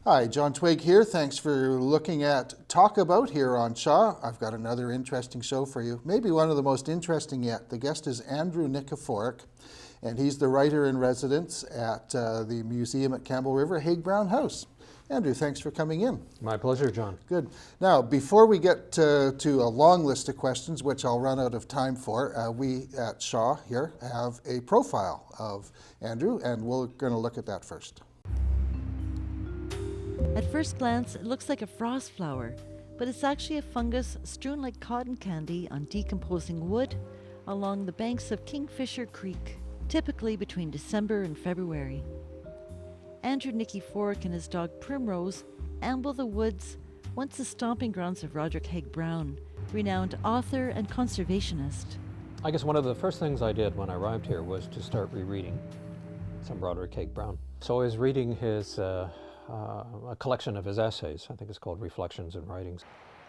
Hi, John Twigg here. Thanks for looking at Talk About here on Shaw. I've got another interesting show for you, maybe one of the most interesting yet. The guest is Andrew Nikiforuk, and he's the writer-in-residence at the museum at Campbell River, Haig Brown House. Andrew, thanks for coming in. My pleasure, John. Good. Now, before we get to a long list of questions, which I'll run out of time for, we at Shaw here have a profile of Andrew, and we're going to look at that first. At first glance, it looks like a frost flower, but it's actually a fungus strewn like cotton candy on decomposing wood along the banks of Kingfisher Creek, typically between December and February. Andrew Nikiforuk and his dog Primrose amble the woods, once the stomping grounds of Roderick Haig Brown, renowned author and conservationist. I guess one of the first things I did when I arrived here was to start rereading some Roderick Haig Brown. So I was reading his a collection of his essays. I think it's called Reflections and Writings.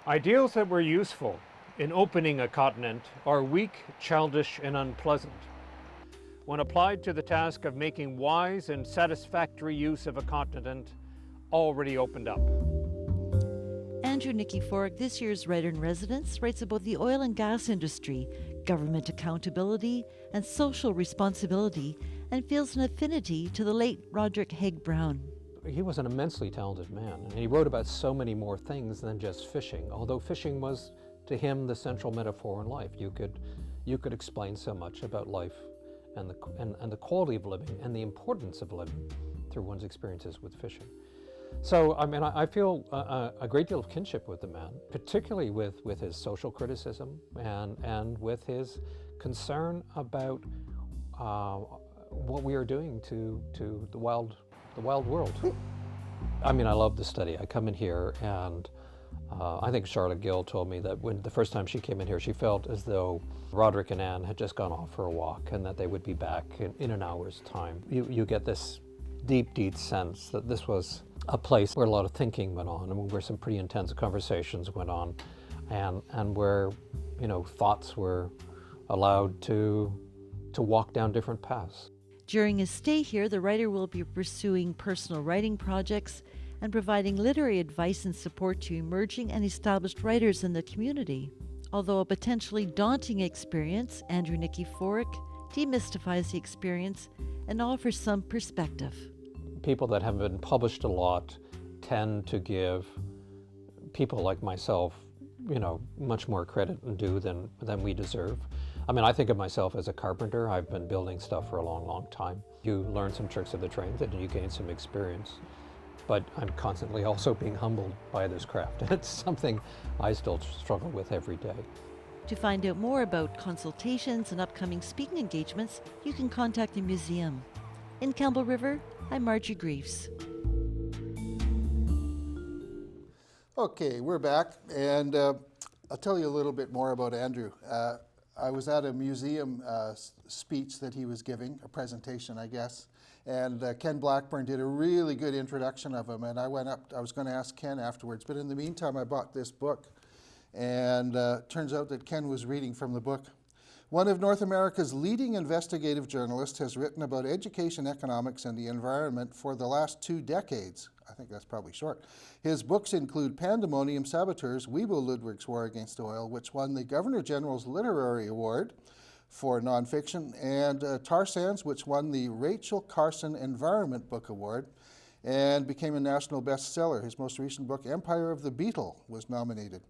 Ideals that were useful in opening a continent are weak, childish, and unpleasant. When applied to the task of making wise and satisfactory use of a continent already opened up. Andrew Nikiforuk, this year's writer-in-residence, writes about the oil and gas industry, government accountability, and social responsibility, and feels an affinity to the late Roderick Haig Brown. He was an immensely talented man, and he wrote about so many more things than just fishing, although fishing was, to him, the central metaphor in life. You could explain so much about life and the quality of living and the importance of living through one's experiences with fishing. So, I mean, I feel a great deal of kinship with the man, particularly with his social criticism and with his concern about what we are doing to the wild world. I mean, I love the study. I come in here and I think Charlotte Gill told me that when the first time she came in here, she felt as though Roderick and Anne had just gone off for a walk and that they would be back in an hour's time. You get this deep sense that this was a place where a lot of thinking went on and where some pretty intense conversations went on and where, you know, thoughts were allowed to walk down different paths. During his stay here, the writer will be pursuing personal writing projects and providing literary advice and support to emerging and established writers in the community. Although a potentially daunting experience, Andrew Nikiforuk demystifies the experience and offers some perspective. People that have been published a lot tend to give people like myself, you know, much more credit and due than we deserve. I mean, I think of myself as a carpenter. I've been building stuff for a long time. You learn some tricks of the trade and you gain some experience. But I'm constantly also being humbled by this craft. And it's something I still struggle with every day. To find out more about consultations and upcoming speaking engagements, you can contact the museum. In Campbell River, I'm Margie Greaves. Okay, we're back, and I'll tell you a little bit more about Andrew. I was at a museum speech that he was giving, a presentation, I guess, and Ken Blackburn did a really good introduction of him, and I went up, I was going to ask Ken afterwards, but in the meantime I bought this book, and turns out that Ken was reading from the book. One of North America's leading investigative journalists has written about education, economics, and the environment for the last 2 decades. I think that's probably short. His books include Pandemonium Saboteurs, Weibo Ludwig's War Against Oil, which won the Governor General's Literary Award for nonfiction, and Tar Sands, which won the Rachel Carson Environment Book Award and became a national bestseller. His most recent book, Empire of the Beetle, was nominated.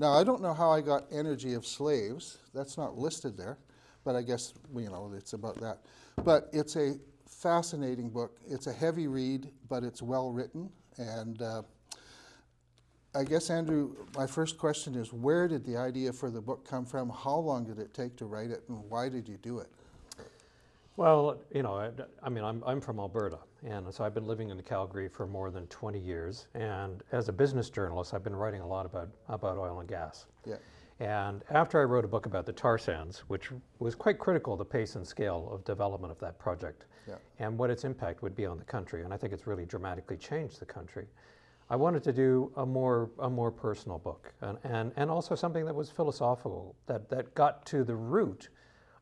Now, I don't know how I got Energy of Slaves. That's not listed there, but I guess, you know, it's about that. But it's a fascinating book. It's a heavy read, but it's well written. And I guess, Andrew, my first question is, where did the idea for the book come from? How long did it take to write it, and why did you do it? Well, you know, I mean, I'm from Alberta, and so I've been living in Calgary for more than 20 years. And as a business journalist, I've been writing a lot about oil and gas. Yeah. And after I wrote a book about the tar sands, which was quite critical, the pace and scale of development of that project, Yeah. and what its impact would be on the country, and I think it's really dramatically changed the country, I wanted to do a more personal book, and also something that was philosophical, that got to the root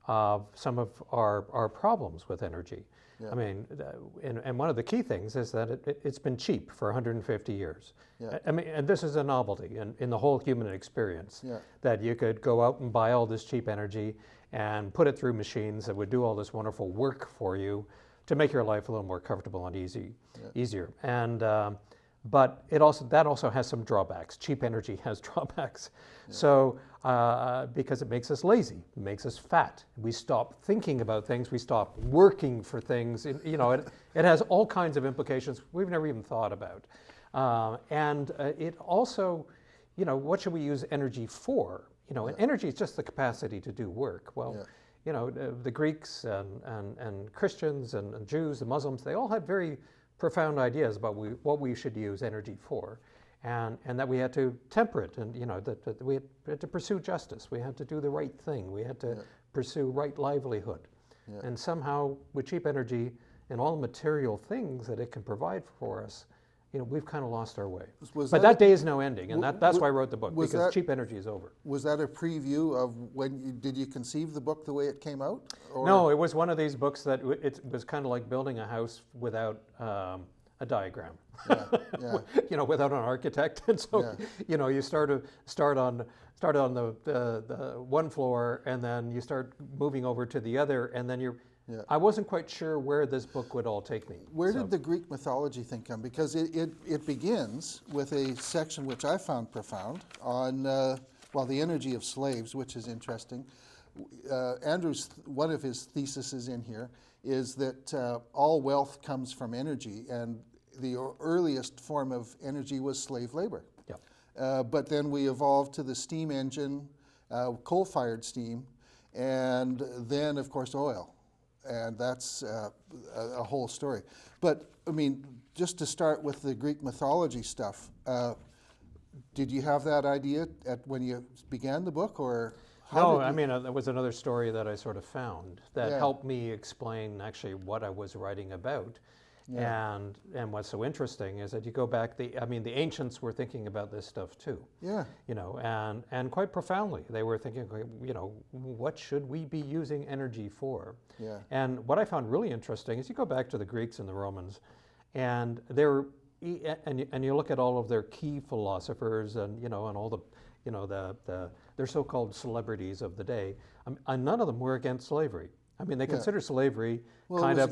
of some of our problems with energy. Yeah. I mean, and one of the key things is that it's been cheap for 150 years. Yeah. I mean, and this is a novelty in the whole human experience, Yeah. that you could go out and buy all this cheap energy and put it through machines that would do all this wonderful work for you to make your life a little more comfortable and easier. And but that also has some drawbacks. Cheap energy has drawbacks. Yeah. So because it makes us lazy, it makes us fat. We stop thinking about things. We stop working for things. It has all kinds of implications we've never even thought about. And it also, what should we use energy for? And energy is just the capacity to do work. Well, the Greeks and Christians and Jews and Muslims, they all had very profound ideas about what we should use energy for, and that we had to temper it, and that we had to pursue justice. We had to do the right thing. We had to pursue right livelihood. Yeah. And somehow, with cheap energy and all the material things that it can provide for us, we've kind of lost our way. But that day is now ending, and that's why I wrote the book, because cheap energy is over. Was that a preview of did you conceive the book the way it came out? Or? No, it was one of these books that it was kind of like building a house without a diagram, without an architect. And so, you start on the one floor, and then you start moving over to the other, and then I wasn't quite sure where this book would all take me. Where did the Greek mythology thing come? Because it begins with a section which I found profound on, the energy of slaves, which is interesting. Andrew's, one of his theses in here is that all wealth comes from energy, and the earliest form of energy was slave labor. Yeah. But then we evolved to the steam engine, coal-fired steam, and then, of course, oil. And that's a whole story. But, I mean, just to start with the Greek mythology stuff, did you have that idea when you began the book, or No, I mean, that was another story that I sort of found that helped me explain actually what I was writing about. Yeah. And what's so interesting is that you go back, the ancients were thinking about this stuff too. Yeah. And quite profoundly, they were thinking, what should we be using energy for? Yeah. And what I found really interesting is you go back to the Greeks and the Romans, and and you look at all of their key philosophers and and all the their so-called celebrities of the day, and none of them were against slavery. I mean, they consider slavery it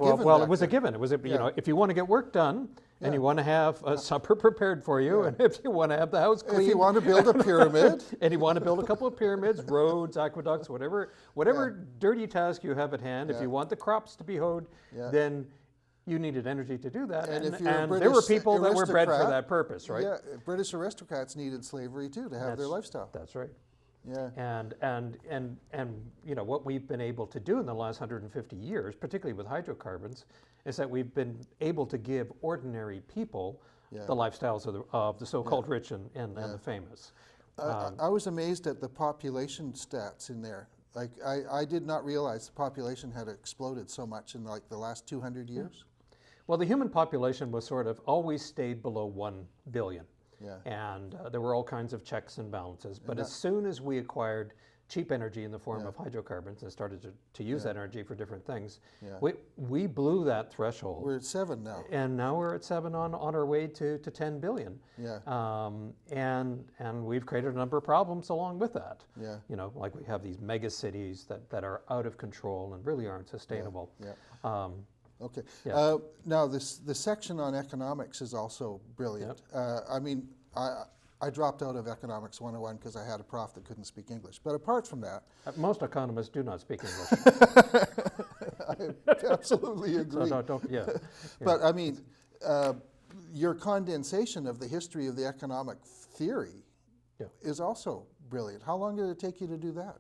was a given. It was if you want to get work done, and you want to have a supper prepared for you, and if you want to have the house clean, if you want to build a pyramid, and you want to build a couple of pyramids, roads, aqueducts, whatever dirty task you have at hand, if you want the crops to be hoed, then you needed energy to do that. And there were people that were bred for that purpose, right? Yeah, British aristocrats needed slavery too to have their lifestyle. That's right. Yeah. And what we've been able to do in the last 150 years, particularly with hydrocarbons, is that we've been able to give ordinary people the lifestyles of the so-called rich and the famous. I was amazed at the population stats in there. Like, I did not realize the population had exploded so much in like the last 200 years. Well, the human population was sort of always stayed below 1 billion. Yeah. And there were all kinds of checks and balances. But as soon as we acquired cheap energy in the form of hydrocarbons and started to use that energy for different things, we blew that threshold. We're at 7 now. And now we're at 7 on our way to 10 billion. Yeah. And we've created a number of problems along with that. Yeah. Like we have these mega cities that are out of control and really aren't sustainable. Yeah. Okay. Yeah. Now, the section on economics is also brilliant. Yep. I dropped out of Economics 101 because I had a prof that couldn't speak English. But apart from that... most economists do not speak English. I absolutely agree. So But, I mean, your condensation of the history of the economic theory is also brilliant. How long did it take you to do that?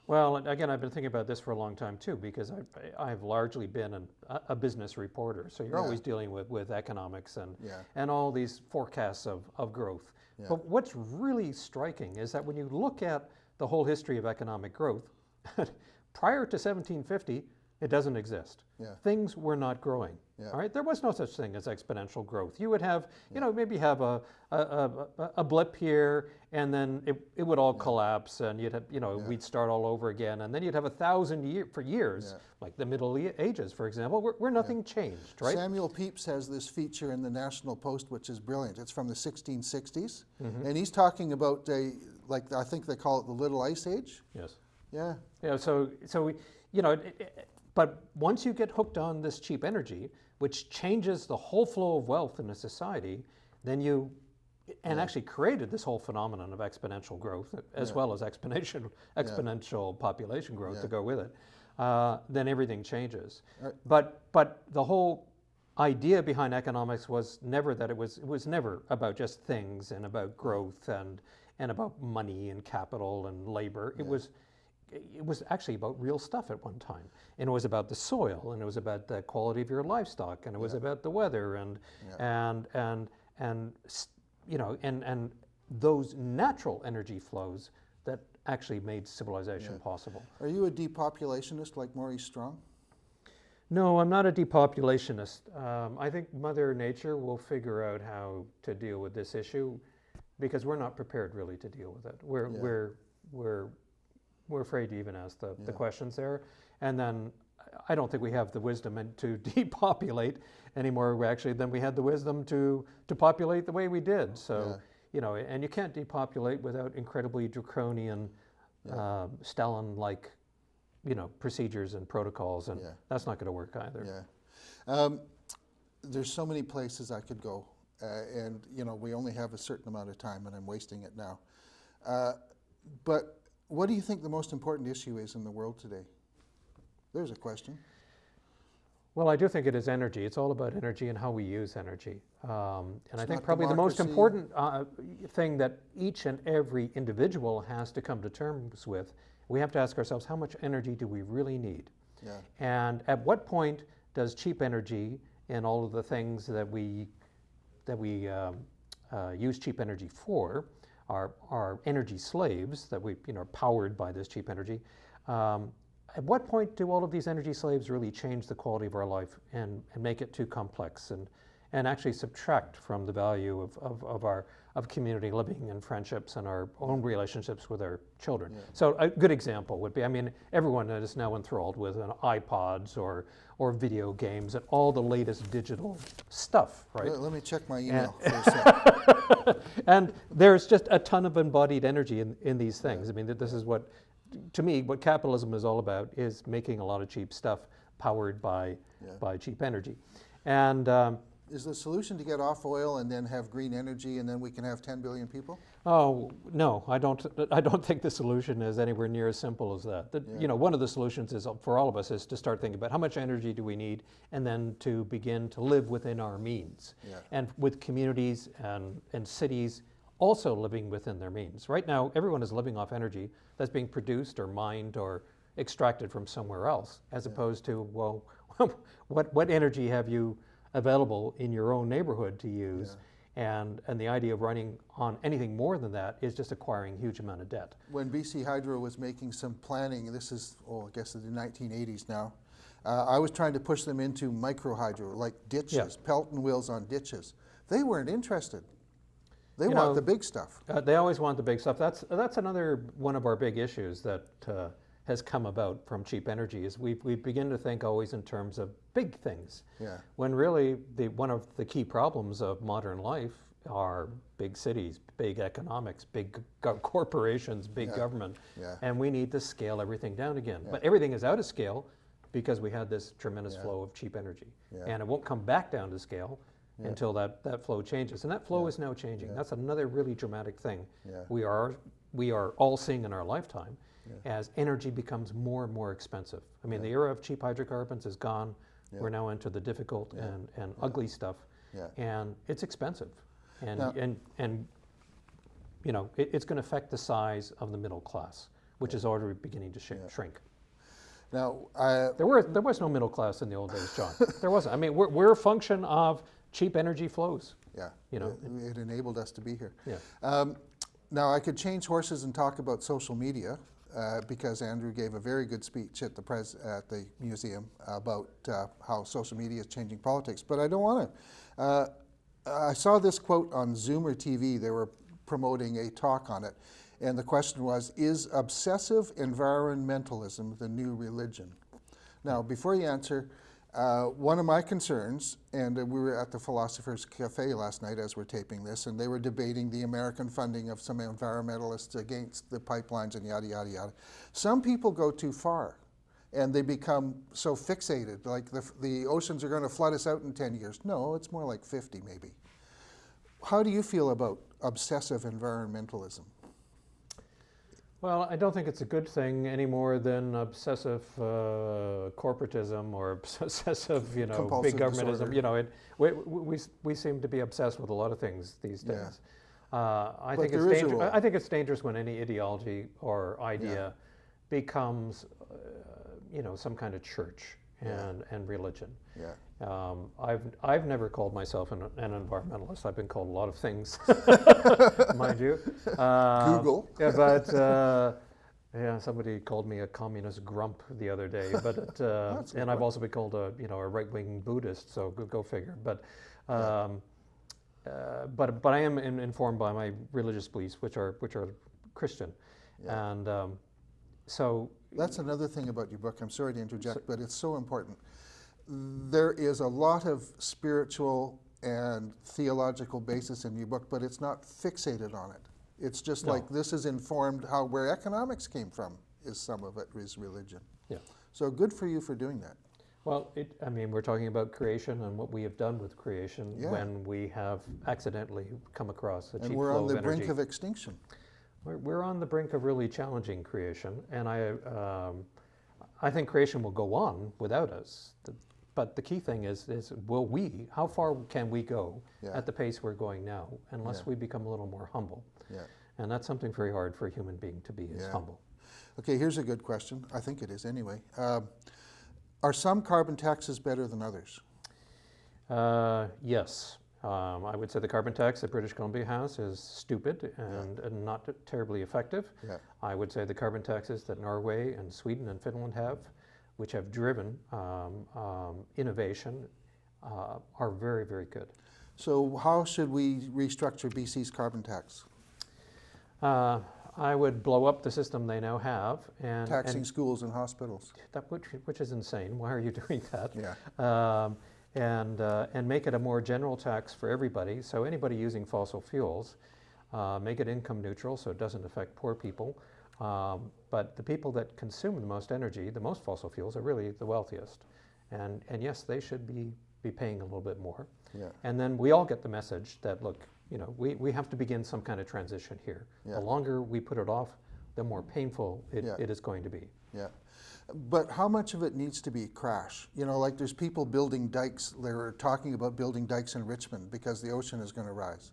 Well, again, I've been thinking about this for a long time too, because I've largely been a business reporter. So you're always dealing with economics and all these forecasts of growth. Yeah. But what's really striking is that when you look at the whole history of economic growth, prior to 1750, It doesn't exist. Yeah. Things were not growing. Yeah. All right, there was no such thing as exponential growth. You would have, you know, maybe have a blip here, and then it would all collapse, and you'd have, you know, we'd start all over again, and then you'd have 1,000 years, like the Middle Ages, for example, where nothing changed, right? Samuel Pepys has this feature in the National Post, which is brilliant. It's from the 1660s, and he's talking about like I think they call it the Little Ice Age. Yes. Yeah. Yeah. So we, you know, but once you get hooked on this cheap energy, which changes the whole flow of wealth in a society, then you, and actually created this whole phenomenon of exponential growth as well as exponential population growth to go with it, then everything changes. But the whole idea behind economics was never that it was never about just things and about growth and about money and capital and labor. It was actually about real stuff at one time, and it was about the soil, and it was about the quality of your livestock, and it was about the weather, and you know, and those natural energy flows that actually made civilization possible. Are you a depopulationist like Maurice Strong? No, I'm not a depopulationist. I think Mother Nature will figure out how to deal with this issue, because we're not prepared really to deal with it. We're afraid to even ask the questions there. And then I don't think we have the wisdom to depopulate anymore than we had the wisdom to populate the way we did. So, you know, and you can't depopulate without incredibly draconian, Stalin-like, you know, procedures and protocols, and that's not going to work either. Yeah. There's so many places I could go, and, you know, we only have a certain amount of time, and I'm wasting it now. But what do you think the most important issue is in the world today? There's a question. Well, I do think it is energy. It's all about energy and how we use energy. And I think probably the most democracy. important thing that each and every individual has to come to terms with, we have to ask ourselves, how much energy do we really need? Yeah. And at what point does cheap energy and all of the things that we use cheap energy for, our energy slaves that we, you know, are powered by this cheap energy, at what point do all of these energy slaves really change the quality of our life and make it too complex and actually subtract from the value of community living and friendships and our own relationships with our children? So a good example would be, I mean, everyone is now enthralled with iPods or video games and all the latest digital stuff, right? Let me check my email for a second. And there's just a ton of embodied energy in these things. I mean, this is what, to me, what capitalism is all about, is making a lot of cheap stuff powered by cheap energy. And is the solution to get off oil and then have green energy and then we can have 10 billion people? Oh, no, I don't think the solution is anywhere near as simple as that. You know, one of the solutions is, for all of us, is to start thinking about how much energy do we need, and then to begin to live within our means. And with communities and cities also living within their means. Right now, everyone is living off energy that's being produced or mined or extracted from somewhere else, as opposed to, well, what energy have you available in your own neighborhood to use? And the idea of running on anything more than that is just acquiring a huge amount of debt. When BC Hydro was making some planning, this is, I guess in the 1980s now, I was trying to push them into micro hydro, like ditches, Pelton wheels on ditches. They weren't interested. They want the big stuff. They always want the big stuff. That's another one of our big issues that has come about from cheap energy, is we begin to think always in terms of big things. When really one of the key problems of modern life are big cities, big economics, big corporations, big government, and we need to scale everything down again. But everything is out of scale because we had this tremendous flow of cheap energy. And it won't come back down to scale until that flow changes. And that flow is now changing. That's another really dramatic thing we are all seeing in our lifetime as energy becomes more and more expensive. I mean, the era of cheap hydrocarbons is gone. We're now into the difficult and ugly stuff. And it's expensive. And you know, it's going to affect the size of the middle class, which is already beginning to shrink. Now, there was no middle class in the old days, John. There wasn't. I mean, we're a function of cheap energy flows. You know, it enabled us to be here. Yeah. Now, I could change horses and talk about social media. because Andrew gave a very good speech at the museum about how social media is changing politics. But I don't want to. I saw this quote on Zoomer TV. They were promoting a talk on it. And the question was, is obsessive environmentalism the new religion? Now, before you answer, one of my concerns, and we were at the Philosopher's Cafe last night as we're taping this, and they were debating the American funding of some environmentalists against the pipelines and yada, yada, yada. Some people go too far, and they become so fixated, like the oceans are going to flood us out in 10 years. No, it's more like 50 maybe. How do you feel about obsessive environmentalism? Well, I don't think it's a good thing any more than obsessive corporatism or obsessive, big governmentism. Disorder. We seem to be obsessed with a lot of things these days. Yeah. I think it's dangerous when any ideology or idea becomes, some kind of church and religion. Yeah. I've never called myself an environmentalist. I've been called a lot of things, mind you. Google. Yeah, but somebody called me a communist grump the other day. But and I've also been called a right-wing Buddhist. So go figure. But but I am informed by my religious beliefs, which are Christian, and so. That's another thing about your book. I'm sorry to interject, but it's so important. There is a lot of spiritual and theological basis in your book, but it's not fixated on it. It's just like this is informed where economics came from, is some of it is religion. Yeah. So good for you for doing that. Well, we're talking about creation and what we have done with creation when we have accidentally come across a cheap flow of energy. And we're on the brink of extinction. We're on the brink of really challenging creation, and I think creation will go on without us. But the key thing is how far can we go at the pace we're going now, unless we become a little more humble? Yeah. And that's something very hard for a human being to be, is humble. Okay, here's a good question. I think it is anyway. Are some carbon taxes better than others? Yes. I would say the carbon tax that British Columbia has is stupid and not terribly effective. Yeah. I would say the carbon taxes that Norway and Sweden and Finland have, which have driven innovation, are very, very good. So how should we restructure BC's carbon tax? I would blow up the system they now have. Taxing schools and hospitals. Which is insane. Why are you doing that? Yeah. And make it a more general tax for everybody. So anybody using fossil fuels, make it income neutral so it doesn't affect poor people. But the people that consume the most energy, the most fossil fuels, are really the wealthiest. And yes, they should be paying a little bit more. Yeah. And then we all get the message that, look, we have to begin some kind of transition here. Yeah. The longer we put it off, the more painful it is going to be. Yeah. But how much of it needs to be crash? Like there's people building dikes. They're talking about building dikes in Richmond because the ocean is going to rise.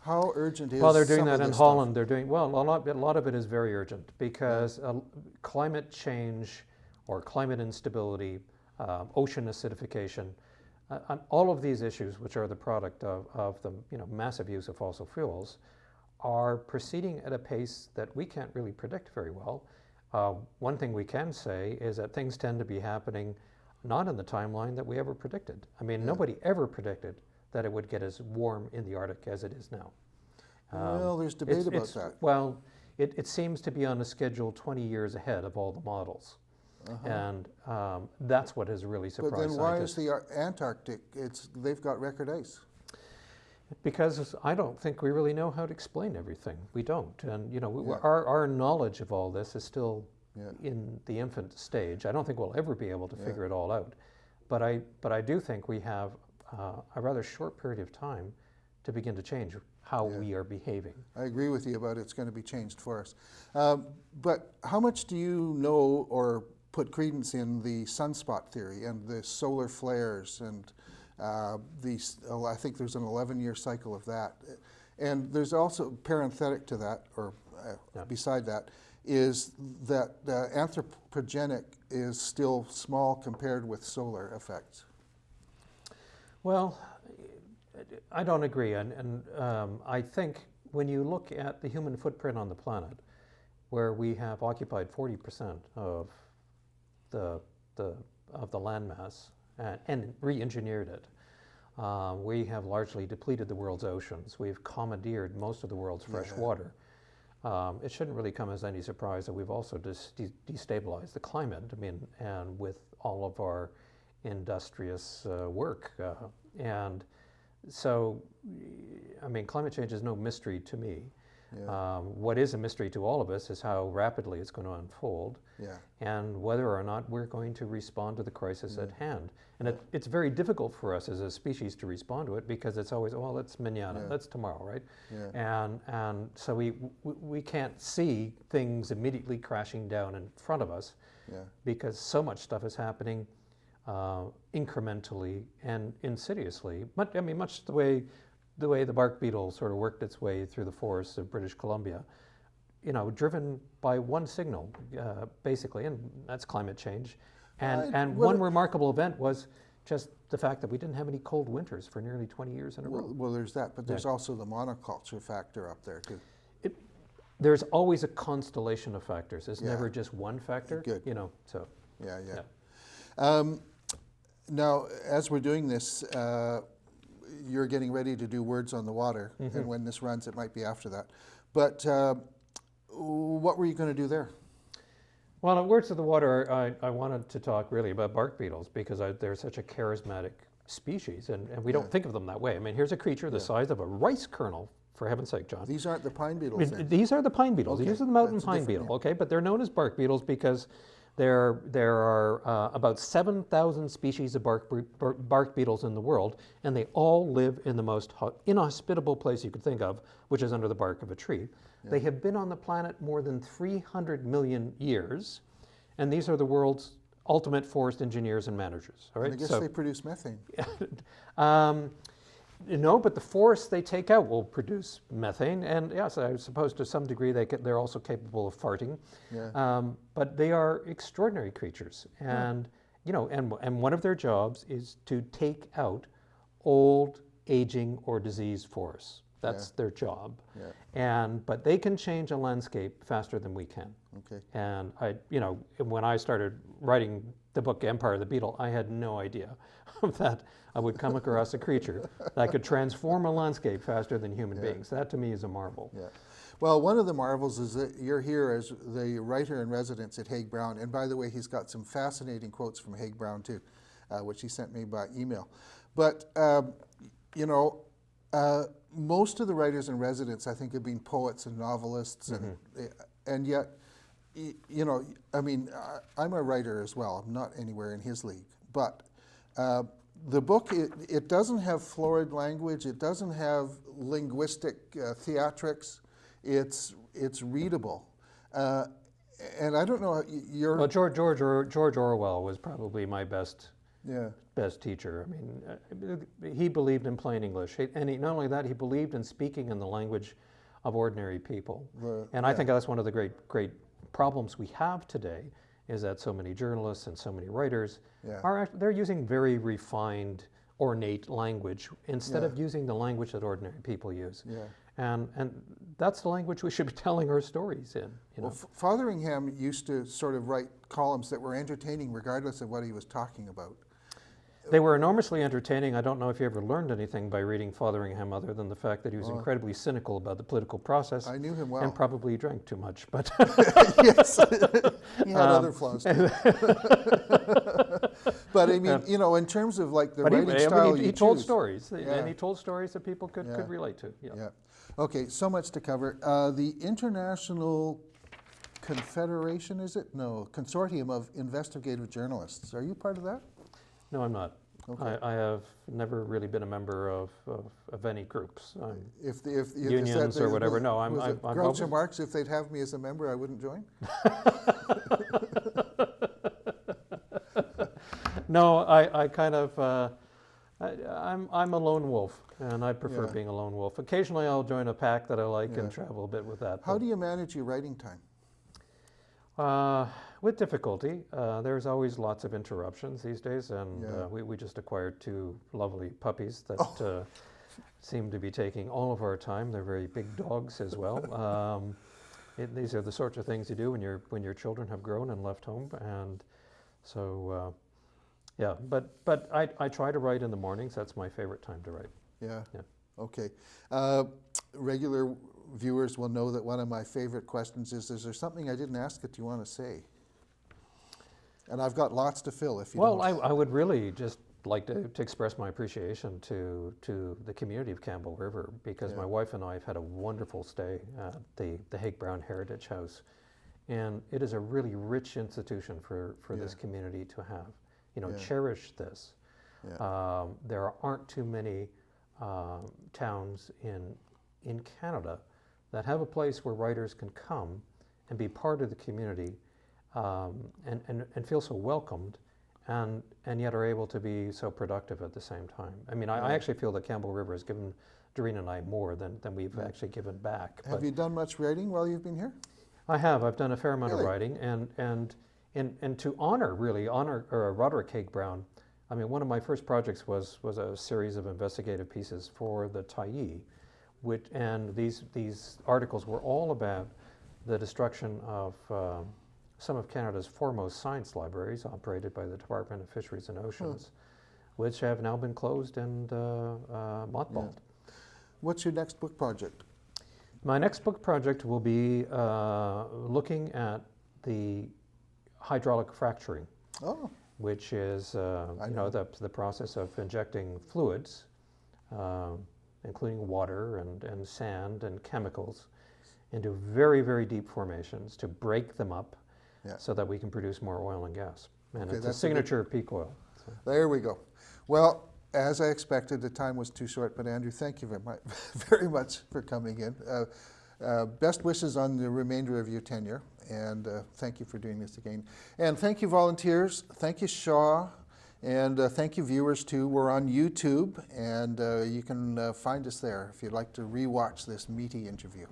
How urgent is? Well, they're doing that in Holland. They're doing a lot of it is very urgent because climate change or climate instability, ocean acidification, all of these issues, which are the product of the massive use of fossil fuels, are proceeding at a pace that we can't really predict very well. One thing we can say is that things tend to be happening not in the timeline that we ever predicted. Nobody ever predicted that it would get as warm in the Arctic as it is now. Well, there's debate about that. Well, it seems to be on a schedule 20 years ahead of all the models. And that's what has really surprised scientists. But then why is the Antarctic, they've got record ice? Because I don't think we really know how to explain everything. We don't. And our knowledge of all this is still in the infant stage. I don't think we'll ever be able to figure it all out. But I do think we have a rather short period of time to begin to change how we are behaving. I agree with you about it's going to be changed for us. But how much do you know or put credence in the sunspot theory and the solar flares and I think there's an 11-year cycle of that. And there's also parenthetic to that, or beside that, is that anthropogenic is still small compared with solar effects. Well, I don't agree. And I think when you look at the human footprint on the planet, where we have occupied 40% of the landmass and re-engineered it. We have largely depleted the world's oceans. We've commandeered most of the world's fresh water. It shouldn't really come as any surprise that we've also destabilized the climate. I mean, and with all of our industrious work, and so, I mean, climate change is no mystery to me. What is a mystery to all of us is how rapidly it's going to unfold, and whether or not we're going to respond to the crisis at hand. And it's very difficult for us as a species to respond to it because it's always, well, that's mañana, that's tomorrow, right? And so we can't see things immediately crashing down in front of us because so much stuff is happening incrementally and insidiously. I mean, much the way the bark beetle sort of worked its way through the forests of British Columbia, you know, driven by one signal, basically, and that's climate change. And one remarkable event was just the fact that we didn't have any cold winters for nearly 20 years in a row. Well, there's that, but there's also the monoculture factor up there too. There's always a constellation of factors. It's never just one factor. Good. You know, so. Now, as we're doing this, you're getting ready to do Words on the Water, and when this runs, it might be after that. But what were you going to do there? Well, at Words of the Water, I wanted to talk really about bark beetles because they're such a charismatic species, and we don't think of them that way. I mean, here's a creature the size of a rice kernel, for heaven's sake, John. These aren't the pine beetles, then? These are the pine beetles. Okay. These are the mountain That's pine beetle, okay? But they're known as bark beetles because there are about 7,000 species of bark beetles in the world, and they all live in the most inhospitable place you could think of, which is under the bark of a tree. They have been on the planet more than 300 million years, and these are the world's ultimate forest engineers and managers. All right? And I guess they produce methane. No, but the forests they take out will produce methane, and yes, I suppose to some degree they're also capable of farting. But they are extraordinary creatures, and you know, and one of their jobs is to take out old, aging, or diseased forests. That's their job. But they can change a landscape faster than we can. And when I started writing the book Empire of the Beetle, I had no idea that I would come across a creature that could transform a landscape faster than human beings. That to me is a marvel. Well, one of the marvels is that you're here as the writer in residence at Haig Brown. And by the way, he's got some fascinating quotes from Haig Brown too, which he sent me by email. But, most of the writers in residence, I think, have been poets and novelists, and yet, I mean, I'm a writer as well. I'm not anywhere in his league, but the book, it doesn't have florid language. It doesn't have linguistic theatrics. It's readable, and I don't know. Well, George Orwell was probably my best teacher. I mean, he believed in plain English, and not only that, he believed in speaking in the language of ordinary people. And I think that's one of the great problems we have today, is that so many journalists and so many writers they're using very refined, ornate language instead of using the language that ordinary people use. And that's the language we should be telling our stories in. Well, Fotheringham used to sort of write columns that were entertaining regardless of what he was talking about. They were enormously entertaining. I don't know if you ever learned anything by reading Fotheringham other than the fact that he was incredibly cynical about the political process. I knew him well. And probably drank too much, but... Yes, he had other flaws too. But I mean, in terms of like the writing style he told stories, and he told stories that people could relate to. Okay, so much to cover. The International Confederation, is it? No, Consortium of Investigative Journalists. Are you part of that? No, I'm not. Okay. I have never really been a member of any groups. If unions or whatever. No, I'm Groucho Marx, if they'd have me as a member, I wouldn't join? No, I kind of, I'm a lone wolf, and I prefer being a lone wolf. Occasionally I'll join a pack that I like and travel a bit with that. How do you manage your writing time? With difficulty. There's always lots of interruptions these days, and we just acquired 2 lovely puppies that seem to be taking all of our time. They're very big dogs as well. these are the sorts of things you do when your children have grown and left home, and so yeah. But I try to write in the mornings. That's my favorite time to write. Yeah. Yeah. Okay. Regular viewers will know that one of my favorite questions is there something I didn't ask that you want to say? And I've got lots to fill if you Well, don't. I would really just like to express my appreciation to the community of Campbell River, because Yeah. my wife and I have had a wonderful stay at the Haig Brown Heritage House, and it is a really rich institution for this Yeah. community to have. You know, Yeah. cherish this. Yeah. There aren't too many towns in Canada that have a place where writers can come and be part of the community, and feel so welcomed, and yet are able to be so productive at the same time. I mean, I actually feel that Campbell River has given Doreen and I more than we've actually given back. Have you done much writing while you've been here? I have. I've done a fair amount Really? of writing, and to honor Roderick Haig Brown. I mean, one of my first projects was a series of investigative pieces for the Tyee, and these articles were all about the destruction of some of Canada's foremost science libraries, operated by the Department of Fisheries and Oceans, which have now been closed and mothballed. Yeah. What's your next book project? My next book project will be looking at the hydraulic fracturing, which is the process of injecting fluids, including water and sand and chemicals, into very, very deep formations to break them up, so that we can produce more oil and gas. And Okay, it's a that's signature peak oil. So. There we go. Well, as I expected, the time was too short, but Andrew, thank you very much for coming in. Best wishes on the remainder of your tenure, and thank you for doing this again. And thank you, volunteers. Thank you, Shaw. And thank you, viewers, too. We're on YouTube, and you can find us there if you'd like to rewatch this meaty interview.